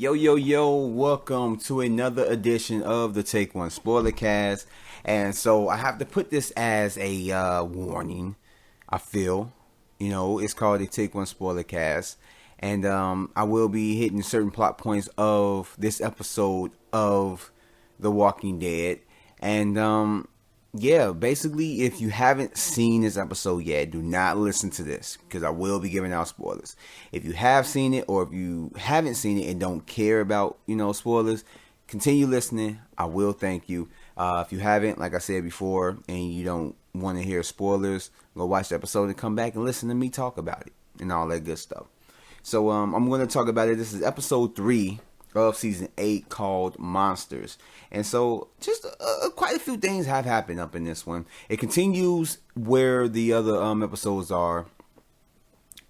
Yo, yo, yo, welcome to another edition of the Take One Spoilercast. And so I have to put this as a warning, I feel. It's called the Take One Spoilercast. And I will be hitting certain plot points of this episode of The Walking Dead. And yeah, basically, if you haven't seen this episode yet, do not listen to this because I will be giving out spoilers. If you have seen it or if you haven't seen it and don't care about, spoilers, continue listening. I will thank you. If you haven't, like I said before, and you don't want to hear spoilers, go watch the episode and come back and listen to me talk about it and all that good stuff. So I'm going to talk about it. This is episode 3 of season 8 called Monsters. And so just quite a few things have happened up in this one. It continues where the other episodes are.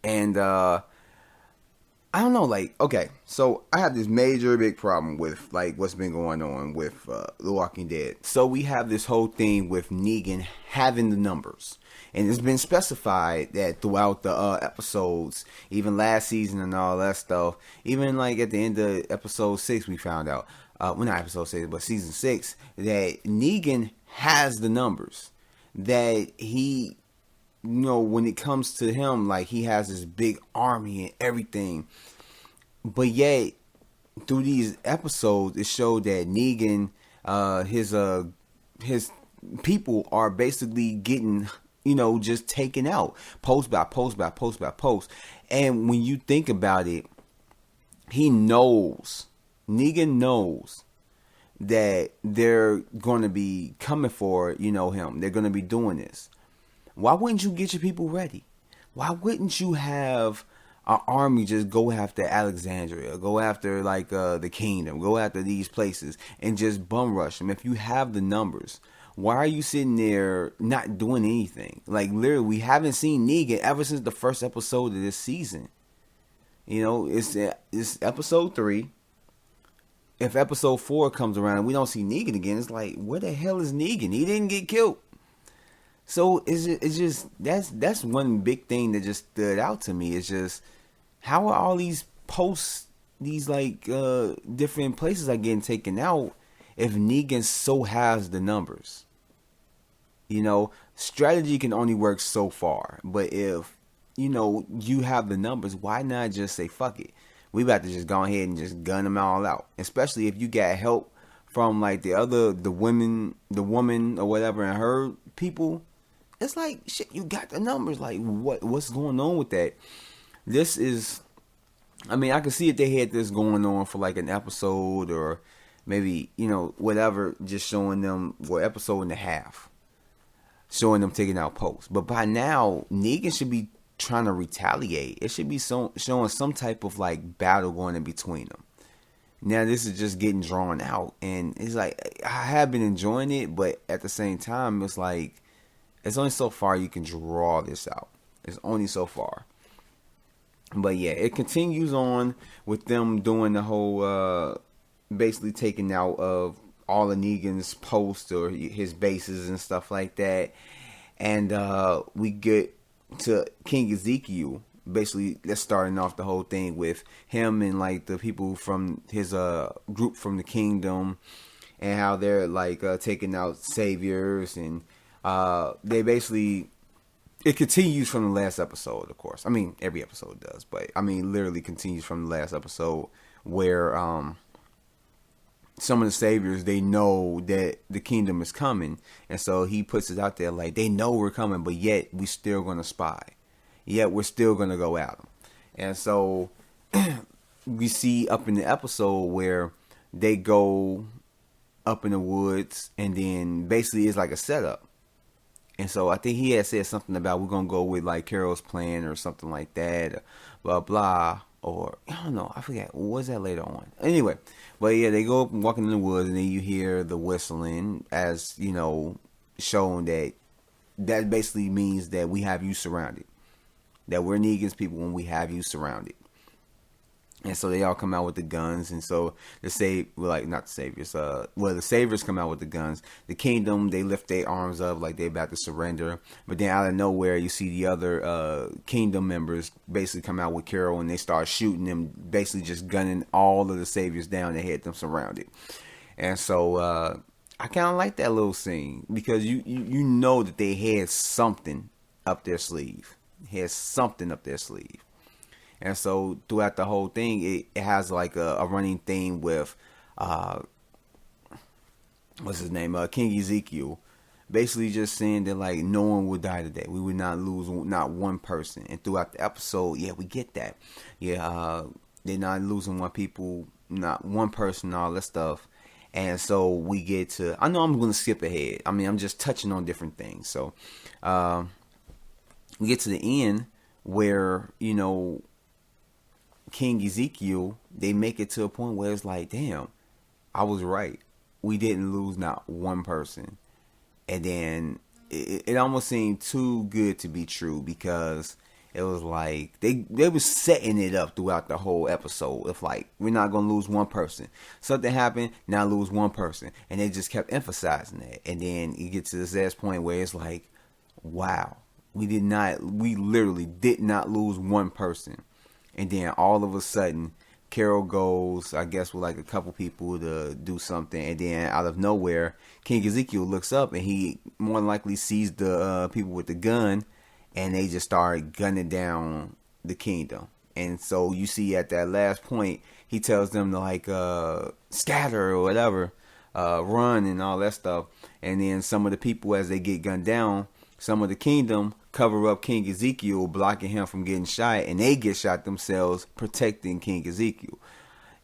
And I don't know, okay, so I have this major big problem with what's been going on with The Walking Dead. So we have this whole thing with Negan having the numbers. And it's been specified that throughout the episodes, even last season and all that stuff, even at the end of episode 6, we found out, well, not episode 6, but season 6, that Negan has the numbers. That he, when it comes to him, he has this big army and everything. But yet, through these episodes, it showed that Negan, his people are basically getting, just taken out post by post by post by post. And when you think about it, Negan knows that they're going to be coming for, him. They're going to be doing this. Why wouldn't you get your people ready? Why wouldn't you have an army just go after Alexandria, go after the kingdom, go after these places and just bum rush them? If you have the numbers, why are you sitting there not doing anything? Literally, we haven't seen Negan ever since the first episode of this season. It's episode 3. If episode 4 comes around and we don't see Negan again, it's where the hell is Negan? He didn't get killed. So it's just that's one big thing that just stood out to me. It's just, how are all these posts, these different places are getting taken out if Negan so has the numbers? Strategy can only work so far. But if, you have the numbers, why not just say, fuck it? We about to just go ahead and just gun them all out. Especially if you got help from the woman or whatever and her people. It's shit, you got the numbers. What's going on with that? This is, I could see if they had this going on for an episode or maybe, whatever, just showing them, episode and a half, showing them taking out posts. But by now, Negan should be trying to retaliate. It should be showing some type of battle going in between them. Now this is just getting drawn out, and it's I have been enjoying it, but at the same time, it's it's only so far you can draw this out. It's only so far. But yeah, it continues on with them doing the whole, basically taking out of all of Negan's posts or his bases and stuff like that. And we get to King Ezekiel. Basically, that's starting off the whole thing with him and the people from his group from the kingdom, and how they're taking out saviors, and they basically, it continues from the last episode, of course. Every episode does, but literally continues from the last episode where some of the saviors, they know that the kingdom is coming, and so he puts it out there they know we're coming, but yet we still gonna spy, yet we're still gonna go at them. And so we see up in the episode where they go up in the woods, and then basically it's a setup. And so I think he had said something about we're going to go with Carol's plan or something like that, blah, blah. Or, I don't know, I forget. What was that later on? Anyway, but yeah, they go up and walking in the woods, and then you hear the whistling as, showing that basically means that we have you surrounded. That we're Negan's people when we have you surrounded. And so they all come out with the guns, and so not the saviors, the saviors come out with the guns. The kingdom, they lift their arms up like they about to surrender, but then out of nowhere, you see the other kingdom members basically come out with Carol, and they start shooting them, basically just gunning all of the saviors down. They had them surrounded, and so I kind of like that little scene because you know that they had something up their sleeve, And so throughout the whole thing, it has like a running theme with, what's his name, King Ezekiel, basically just saying that like no one would die today. We would not lose not one person. And throughout the episode, yeah, we get that. Yeah, they're not losing not one person, all that stuff. And so we get to, I know I'm going to skip ahead. I mean, I'm just touching on different things. So we get to the end where, King Ezekiel, they make it to a point where it's like, damn, I was right. We didn't lose not one person. And then it almost seemed too good to be true because it was like they were setting it up throughout the whole episode. If like, we're not going to lose one person. Something happened, now lose one person. And they just kept emphasizing that. And then you get to this last point where it's like, wow, we literally did not lose one person. And then all of a sudden, Carol goes, I guess, with like a couple people to do something. And then out of nowhere, King Ezekiel looks up and he more than likely sees the people with the gun. And they just start gunning down the kingdom. And so you see at that last point, he tells them to like scatter or whatever, run and all that stuff. And then some of the people, as they get gunned down, some of the kingdom cover up King Ezekiel, blocking him from getting shot, and they get shot themselves, protecting King Ezekiel.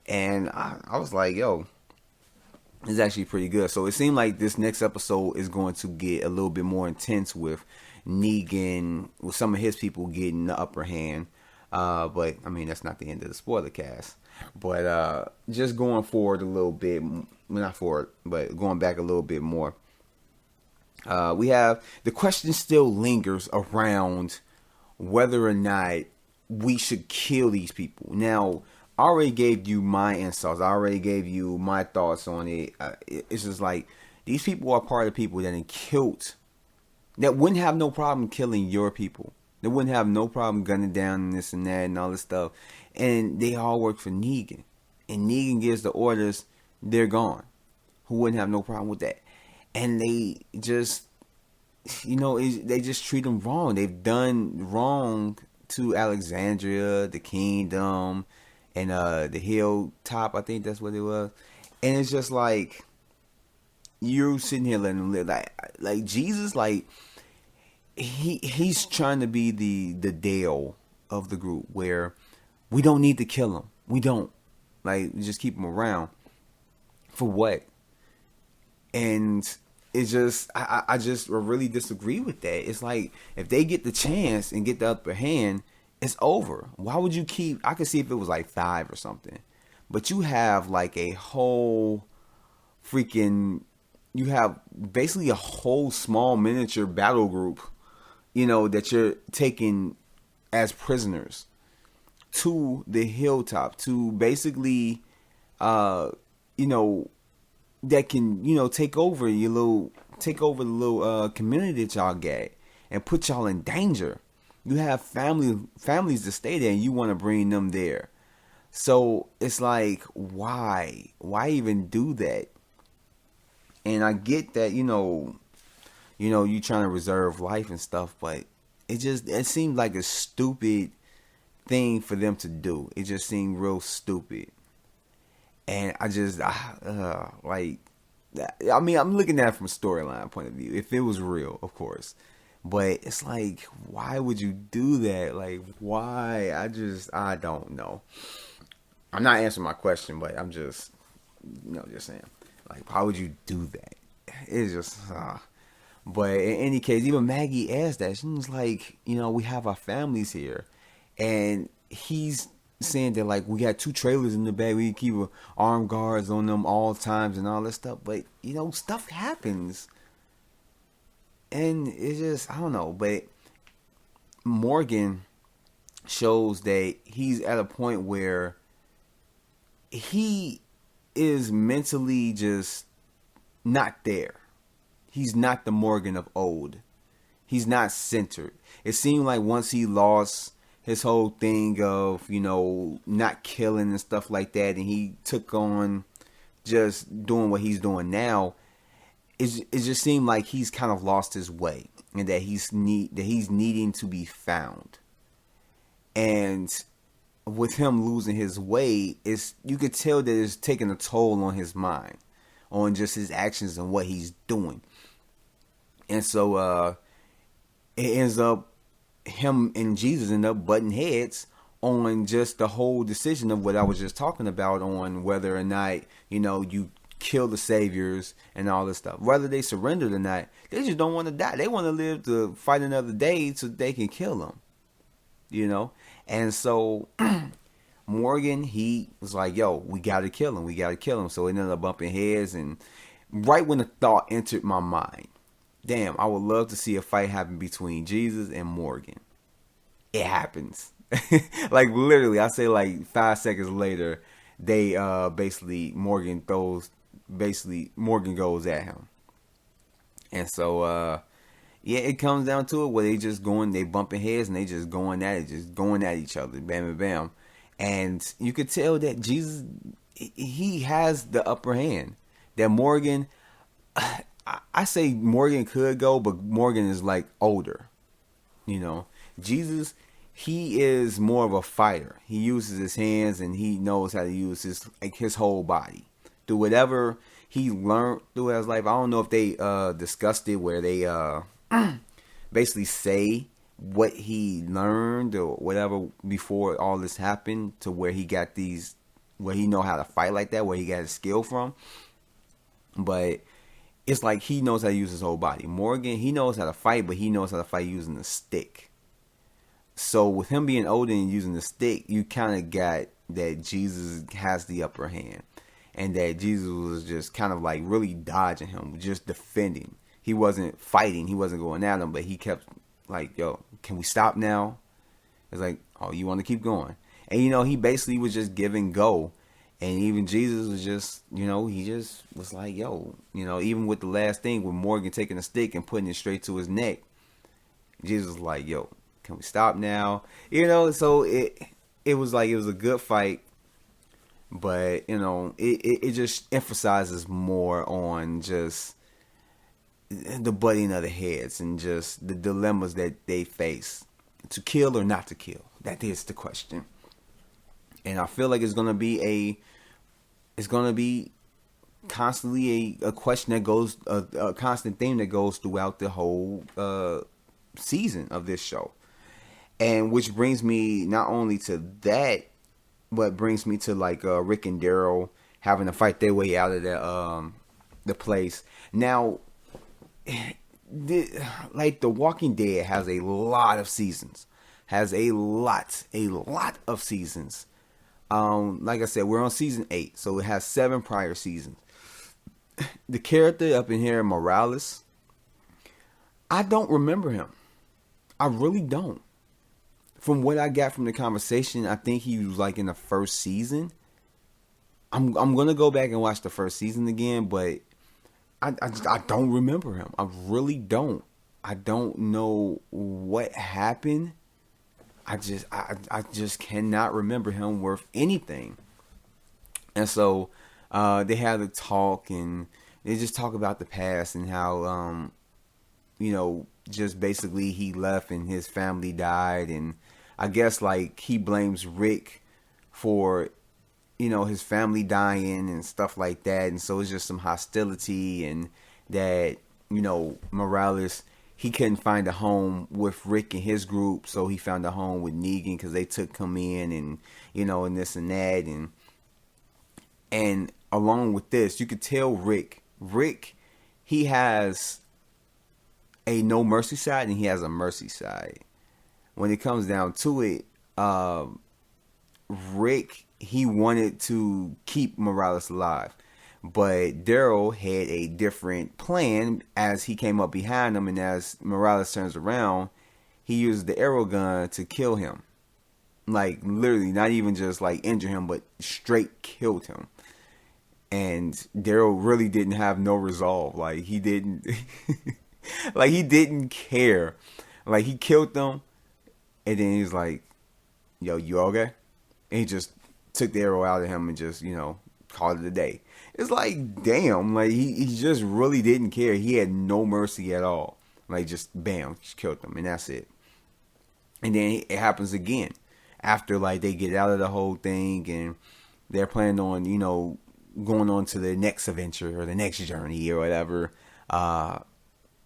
And I was like, yo, it's actually pretty good. So it seemed like this next episode is going to get a little bit more intense with Negan, with some of his people getting the upper hand. But I mean, that's not the end of the spoiler cast. But just going forward a little bit, not forward, but going back a little bit more. We have the question still lingers around whether or not we should kill these people. Now, I already gave you my insights. I already gave you my thoughts on it. It's just like these people are part of the people that wouldn't have no problem killing your people. They wouldn't have no problem gunning down and this and that and all this stuff. And they all work for Negan. And Negan gives the orders, they're gone. Who wouldn't have no problem with that? And they just, they just treat them wrong. They've done wrong to Alexandria, the kingdom, and the hilltop. I think that's what it was. And it's just like, you're sitting here letting them live. Like Jesus, like, he's trying to be the Dale of the group where we don't need to kill him. We don't. Like, just keep him around. For what? And it's just, I just really disagree with that. It's like, if they get the chance and get the upper hand, it's over. Why would you keep, I could see if it was like 5 or something. But you have like a whole you have basically a whole small miniature battle group, that you're taking as prisoners to the hilltop to basically, that can, take over the little community that y'all get and put y'all in danger. You have families to stay there and you want to bring them there. So it's like, why even do that? And I get that, you trying to reserve life and stuff, but it seemed like a stupid thing for them to do. It just seemed real stupid. And I just, like, I mean, I'm looking at it from a storyline point of view. If it was real, of course. But it's like, why would you do that? Like, why? I don't know. I'm not answering my question, but I'm just, just saying. Like, why would you do that? It's just, But in any case, even Maggie asked that. She was like, we have our families here. And he's saying that, like, we got 2 trailers in the back. We keep armed guards on them all times and all that stuff. But, stuff happens. And it's just, I don't know. But Morgan shows that he's at a point where he is mentally just not there. He's not the Morgan of old. He's not centered. It seemed like once he lost his whole thing of, not killing and stuff like that, and he took on just doing what he's doing now, it just seemed like he's kind of lost his way, and that he's needing to be found. And with him losing his way, you could tell that it's taking a toll on his mind, on just his actions and what he's doing. And so it ends up, him and Jesus end up butting heads on just the whole decision of what I was just talking about, on whether or not, you kill the saviors and all this stuff. Whether they surrendered or not, they just don't want to die. They want to live to fight another day so they can kill them. And so Morgan, he was like, yo, we got to kill him. So it ended up bumping heads. And right when the thought entered my mind, damn, I would love to see a fight happen between Jesus and Morgan. It happens. Like literally, I say like 5 seconds later, they Morgan goes at him. And so it comes down to it where they bumping heads and they just going at each other, bam, bam, bam. And you could tell that Jesus, he has the upper hand. That Morgan, I say Morgan could go, but Morgan is like older. Jesus, he is more of a fighter. He uses his hands and he knows how to use his whole body. Through whatever he learned through his life. I don't know if they discussed it where they basically say what he learned or whatever before all this happened, to where he got where he know how to fight like that, where he got his skill from. But it's like he knows how to use his whole body. Morgan, he knows how to fight, but he knows how to fight using a stick. So with him being older and using the stick, you kind of got that Jesus has the upper hand. And that Jesus was just kind of like really dodging him, just defending. He wasn't fighting. He wasn't going at him, but he kept like, yo, can we stop now? It's like, oh, you want to keep going? And, he basically was just giving go. And even Jesus was just, he just was like, yo, even with the last thing with Morgan taking a stick and putting it straight to his neck, Jesus was like, yo, can we stop now? So it was like, it was a good fight. But, it just emphasizes more on just the butting of the heads and just the dilemmas that they face. To kill or not to kill? That is the question. And I feel like it's going to be constantly a question that goes, a constant theme that goes throughout the whole season of this show. And which brings me not only to that, but brings me to like Rick and Daryl having to fight their way out of the place. Now, like The Walking Dead has a lot of seasons. A lot of seasons. Like I said, we're on season 8, so it has 7 prior seasons. The character up in here, Morales, I don't remember him. I really don't. From what I got from the conversation, I think he was like in the first season. I'm gonna go back and watch the first season again, but I don't remember him. I really don't. I don't know what happened. I just cannot remember him worth anything. And so they had a talk, and they just talk about the past and how just basically he left and his family died, and I guess like he blames Rick for his family dying and stuff like that. And so it's just some hostility, and that Morales, he couldn't find a home with Rick and his group, so he found a home with Negan because they took him in, and and this and that, and along with this, you could tell Rick, he has a no mercy side and he has a mercy side. When it comes down to it, Rick, he wanted to keep Morales alive, but Daryl had a different plan. As he came up behind him, and as Morales turns around, he used the arrow gun to kill him. like literally not even just like injure him, but straight killed him. And Daryl really didn't have no resolve. Like he didn't, like he didn't care. Like he killed them, and then he's like, "Yo, you okay?" And he just took the arrow out of him and just called it a day. It's like, damn, like he just really didn't care. He had no mercy at all. Like just bam, just killed them, and that's it. And then it happens again after like they get out of the whole thing and they're planning on going on to the next adventure or the next journey or whatever.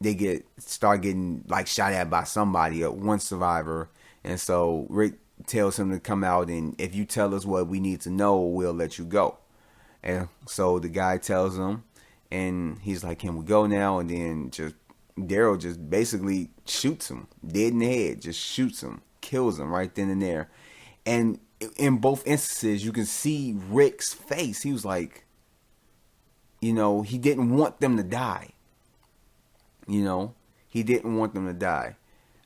They start getting like shot at by somebody, one survivor, and so Rick tells him to come out, and if you tell us what we need to know, we'll let you go. And so the guy tells him, and he's like, "Can we go now?" And then just Daryl just basically shoots him dead in the head, just shoots him, kills him right then and there. And in both instances, you can see Rick's face. He was like, he didn't want them to die. He didn't want them to die.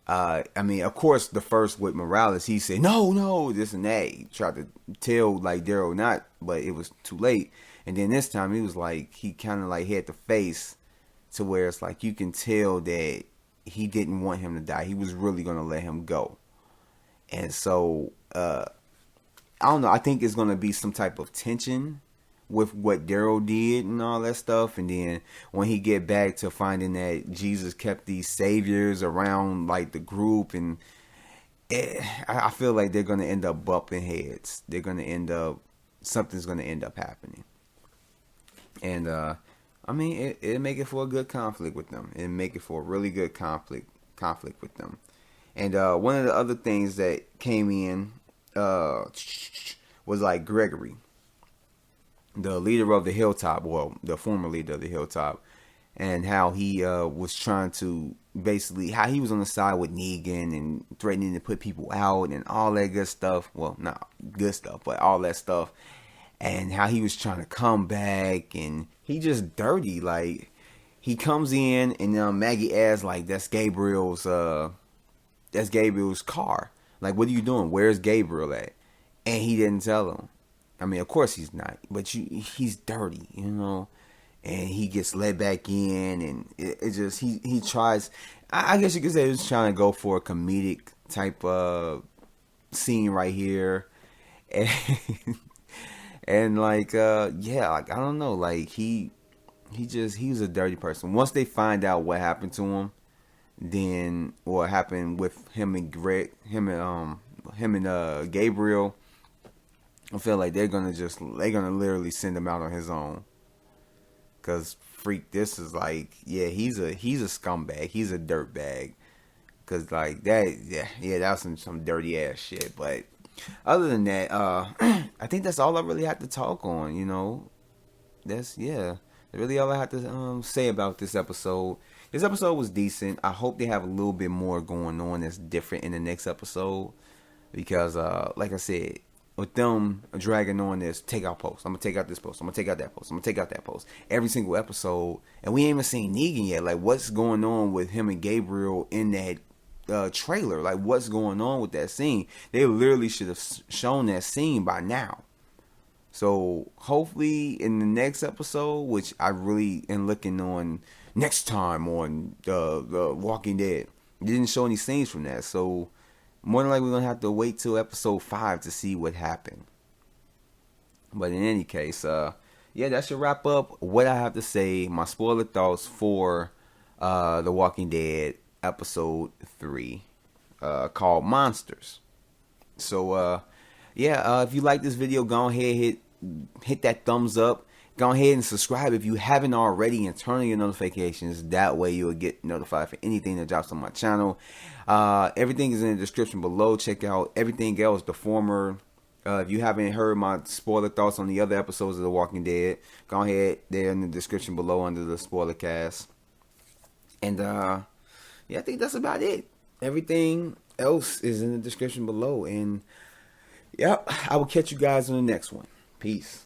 I mean, of course, the first with Morales, he said, no, this and that. He tried to tell, like, Daryl not, but it was too late. And then this time, he was like, he kind of, like, had the face to where it's like, you can tell that he didn't want him to die. He was really going to let him go. And so, I don't know. I think it's going to be some type of tension with what Daryl did and all that stuff. And then when he get back to finding that Jesus kept these saviors around like the group, and I feel like they're going to end up bumping heads. They're going to end up, something's going to end up happening. And I mean, it'll make it for a good conflict with them. It'll make it for a really good conflict with them. And one of the other things that came in was like Gregory, the leader of the Hilltop, well, the former leader of the Hilltop, and how he was trying to basically, how he was on the side with Negan and threatening to put people out and all that good stuff. Well, not good stuff, but all that stuff. And how he was trying to come back, and he just dirty. Like, he comes in, and Maggie asks, like, that's Gabriel's car. Like, what are you doing? Where's Gabriel at? And he didn't tell him. I mean, of course he's not, but he's dirty, and he gets let back in, and it just, he tries, I guess you could say he was trying to go for a comedic type of scene right here, and like, yeah, like, I don't know, like, he was a dirty person. Once they find out what happened to him, then what happened with him and Gabriel, I feel like they're gonna literally send him out on his own. Cause freak, this is like, yeah, he's a scumbag. He's a dirtbag. Cause like that, yeah, that was some dirty ass shit. But other than that, I think that's all I really have to talk on. That's really all I have to say about this episode. This episode was decent. I hope they have a little bit more going on that's different in the next episode. Because like I said, with them dragging on this takeout post, I'm gonna take out this post, I'm gonna take out that post, I'm gonna take out that post every single episode, and we ain't even seen Negan yet. Like, what's going on with him and Gabriel in that trailer? Like, what's going on with that scene? They literally should have shown that scene by now. So hopefully in the next episode, which I really am looking on next time on the Walking Dead, they didn't show any scenes from that. So more than likely, we're going to have to wait till episode 5 to see what happened. But in any case, yeah, that should wrap up what I have to say, my spoiler thoughts for The Walking Dead episode 3, called Monsters. So, yeah, if you like this video, go ahead, hit that thumbs up. Go ahead and subscribe if you haven't already, and turn on your notifications. That way you'll get notified for anything that drops on my channel. Everything is in the description below. Check out everything else, the former. If you haven't heard my spoiler thoughts on the other episodes of The Walking Dead, go ahead. They're in the description below under the SPOILERCAST. And yeah, I think that's about it. Everything else is in the description below. And yep, I will catch you guys on the next one. Peace.